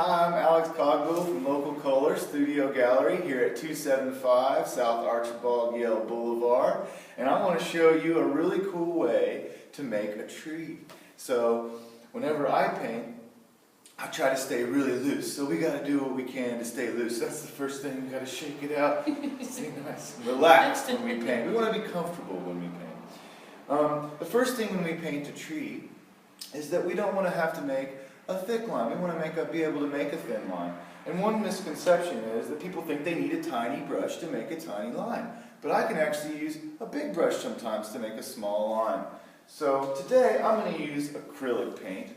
Hi, I'm Alex Cogbill from Local Color Studio Gallery here at 275 South Archibald Yale Boulevard, and I want to show you a really cool way to make a tree. So whenever I paint, I try to stay really loose. So we got to do what we can to stay loose. That's the first thing. We got to shake it out, stay nice and relaxed when we paint. We want to be comfortable when we paint. The first thing when we paint a tree is that we don't want to have to make a thick line. We want to be able to make a thin line. And one misconception is that people think they need a tiny brush to make a tiny line. But I can actually use a big brush sometimes to make a small line. So today I'm going to use acrylic paint,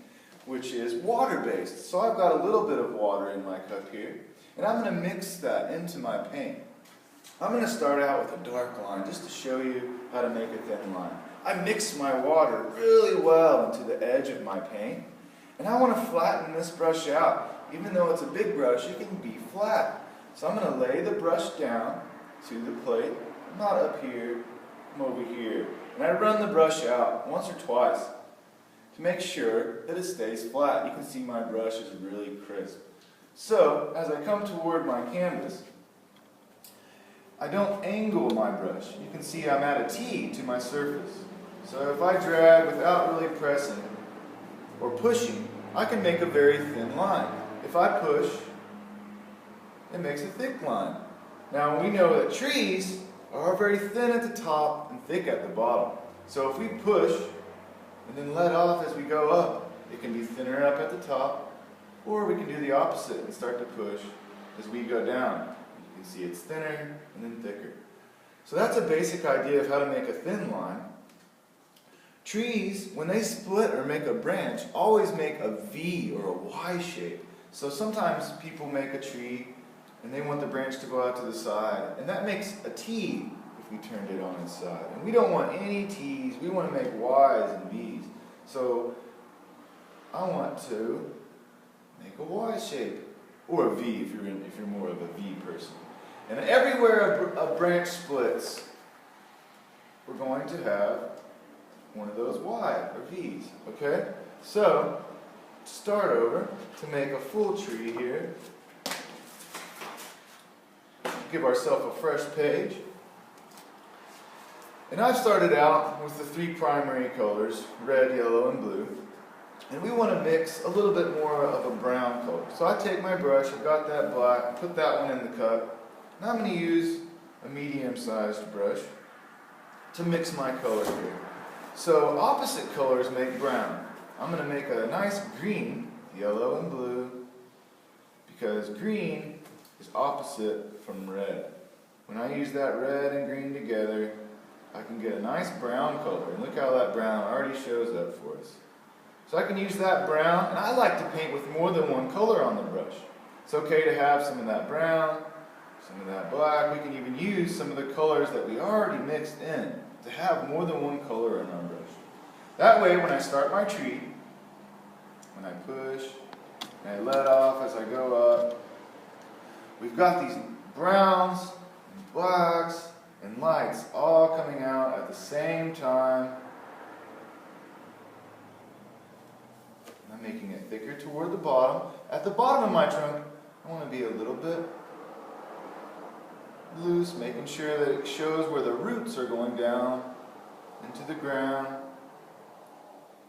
which is water-based. So I've got a little bit of water in my cup here, and I'm going to mix that into my paint. I'm going to start out with a dark line just to show you how to make a thin line. I mix my water really well into the edge of my paint. And I want to flatten this brush out. Even though it's a big brush, it can be flat. So I'm going to lay the brush down to the plate. I'm not up here, I'm over here. And I run the brush out once or twice to make sure that it stays flat. You can see my brush is really crisp. So, as I come toward my canvas, I don't angle my brush. You can see I'm at a T to my surface. So if I drag without really pressing, or pushing, I can make a very thin line. If I push, it makes a thick line. Now we know that trees are very thin at the top and thick at the bottom. So if we push and then let off as we go up, it can be thinner up at the top, or we can do the opposite and start to push as we go down. You can see it's thinner and then thicker. So that's a basic idea of how to make a thin line. Trees, when they split or make a branch, always make a V or a Y shape. So sometimes people make a tree and they want the branch to go out to the side, and that makes a T if we turned it on its side. And we don't want any T's, we want to make Y's and V's. So I want to make a Y shape, or a V if you're more of a V person. And everywhere a branch splits, we're going to have one of those Y or V's, okay? So, to start over, to make a full tree here, give ourselves a fresh page. And I've started out with the three primary colors, red, yellow, and blue. And we want to mix a little bit more of a brown color. So I take my brush, I've got that black, put that one in the cup. Now I'm going to use a medium-sized brush to mix my color here. So opposite colors make brown. I'm going to make a nice green, yellow and blue, because green is opposite from red. When I use that red and green together, I can get a nice brown color. And look how that brown already shows up for us. So I can use that brown, and I like to paint with more than one color on the brush. It's okay to have some of that brown, some of that black. We can even use some of the colors that we already mixed in to have more than one color in our brush. That way, when I start my tree, when I push and I let off as I go up, we've got these browns and blacks and lights all coming out at the same time. And I'm making it thicker toward the bottom. At the bottom of my trunk, I want to be a little bit loose, making sure that it shows where the roots are going down into the ground.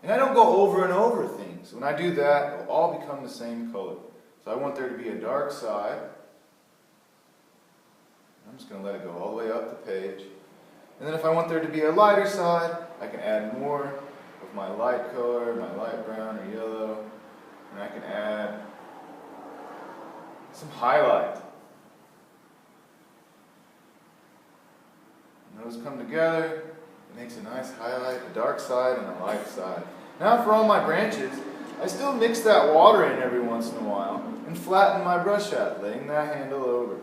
And I don't go over and over things. When I do that, it'll all become the same color. So I want there to be a dark side. I'm just going to let it go all the way up the page. And then if I want there to be a lighter side, I can add more of my light color, my light brown or yellow, and I can add some highlight. Those come together, it makes a nice highlight, a dark side and a light side. Now for all my branches, I still mix that water in every once in a while and flatten my brush out, laying that handle over.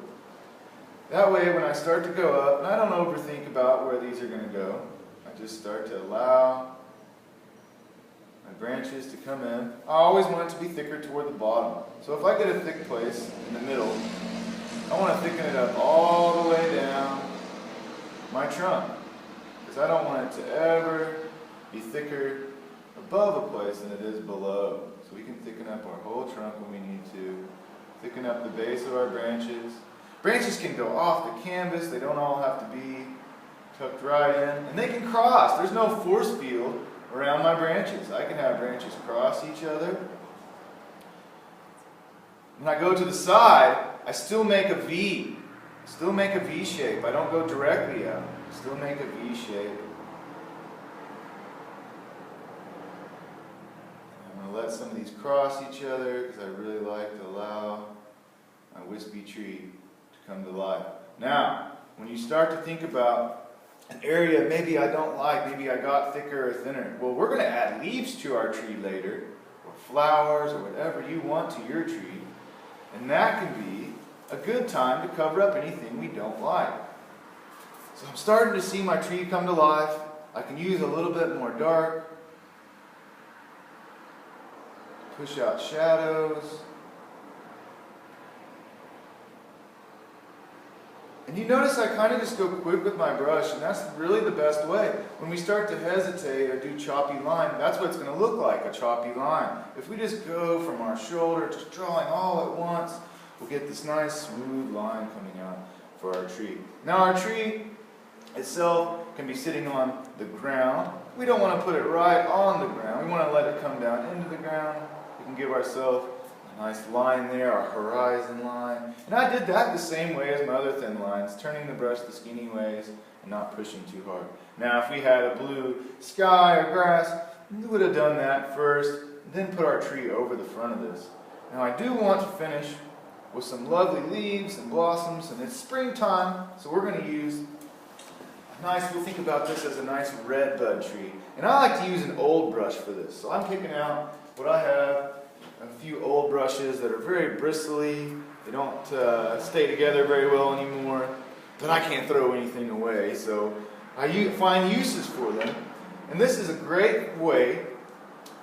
That way when I start to go up, and I don't overthink about where these are going to go, I just start to allow my branches to come in. I always want it to be thicker toward the bottom. So if I get a thick place in the middle, I want to thicken it up all the way down my trunk, because I don't want it to ever be thicker above a place than it is below. So we can thicken up our whole trunk when we need to. thicken up the base of our branches. Branches can go off the canvas, they don't all have to be tucked right in, and they can cross. There's no force field around my branches. I can have branches cross each other. When I go to the side, I still make a V. Still make a V shape. I don't go directly out. Still make a V shape. I'm going to let some of these cross each other because I really like to allow my wispy tree to come to life. Now, when you start to think about an area maybe I don't like, maybe I got thicker or thinner, well, we're going to add leaves to our tree later, or flowers, or whatever you want to your tree. And that can be a good time to cover up anything we don't like. So I'm starting to see my tree come to life. I can use a little bit more dark. Push out shadows. And you notice I kind of just go quick with my brush, and that's really the best way. When we start to hesitate or do choppy line, that's what it's going to look like, a choppy line. If we just go from our shoulder, just drawing all at once, we'll get this nice smooth line coming out for our tree. Now our tree itself can be sitting on the ground. We don't want to put it right on the ground. We want to let it come down into the ground. We can give ourselves a nice line there, our horizon line. And I did that the same way as my other thin lines, turning the brush the skinny ways and not pushing too hard. Now if we had a blue sky or grass, we would have done that first, then put our tree over the front of this. Now I do want to finish with some lovely leaves and blossoms, and it's springtime, so we're going to use we'll think about this as a nice red bud tree. And I like to use an old brush for this. So I'm picking out what I have, a few old brushes that are very bristly. They don't stay together very well anymore, but I can't throw anything away, so I find uses for them. And this is a great way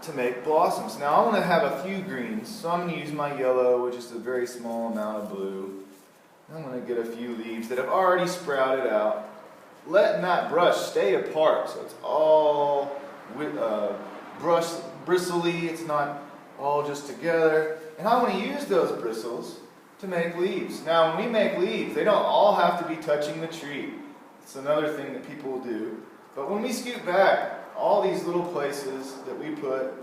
to make blossoms. Now I want to have a few greens, so I'm going to use my yellow, which is a very small amount of blue. I'm going to get a few leaves that have already sprouted out, letting that brush stay apart, so it's all bristly, it's not all just together. And I want to use those bristles to make leaves. Now when we make leaves, they don't all have to be touching the tree. It's another thing that people do. But when we scoot back, all these little places that we put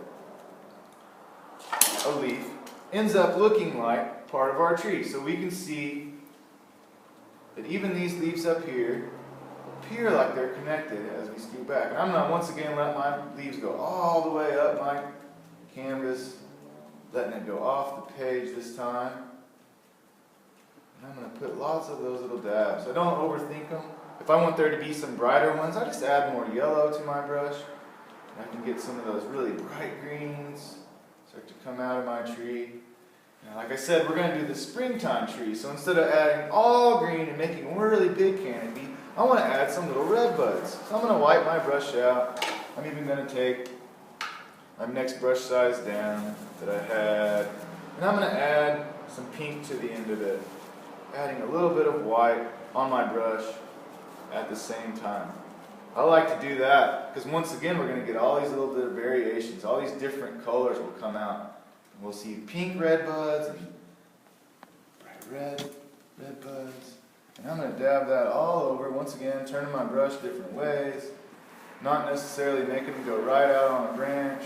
a leaf ends up looking like part of our tree. So we can see that even these leaves up here appear like they're connected as we scoot back. And I'm going to once again let my leaves go all the way up my canvas, letting it go off the page this time. And I'm going to put lots of those little dabs. I don't overthink them. If I want there to be some brighter ones, I just add more yellow to my brush. And I can get some of those really bright greens start to come out of my tree. And like I said, we're going to do the springtime tree. So instead of adding all green and making a really big canopy, I want to add some little red buds. So I'm going to wipe my brush out. I'm even going to take my next brush size down that I had. And I'm going to add some pink to the end of it, adding a little bit of white on my brush at the same time. I like to do that because once again we're going to get all these little bit of variations. All these different colors will come out. And we'll see pink red buds and bright red buds. And I'm going to dab that all over. Once again, turning my brush different ways. Not necessarily making them go right out on a branch.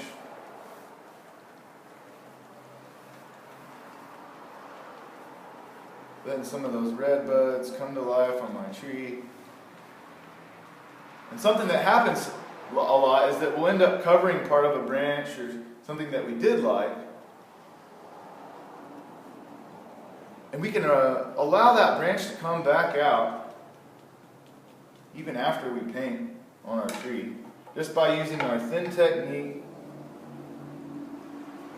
Letting some of those red buds come to life on my tree. And something that happens a lot is that we'll end up covering part of a branch or something that we did like. And we can allow that branch to come back out even after we paint on our tree, just by using our thin technique,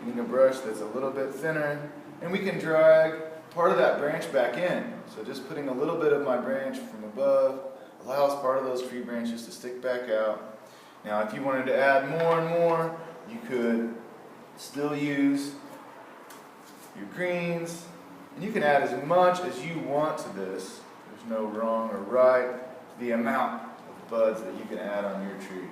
getting a brush that's a little bit thinner, and we can drag part of that branch back in. So just putting a little bit of my branch from above allows part of those tree branches to stick back out. Now if you wanted to add more and more, you could still use your greens, and you can add as much as you want to this. There's no wrong or right. The amount of buds that you can add on your tree.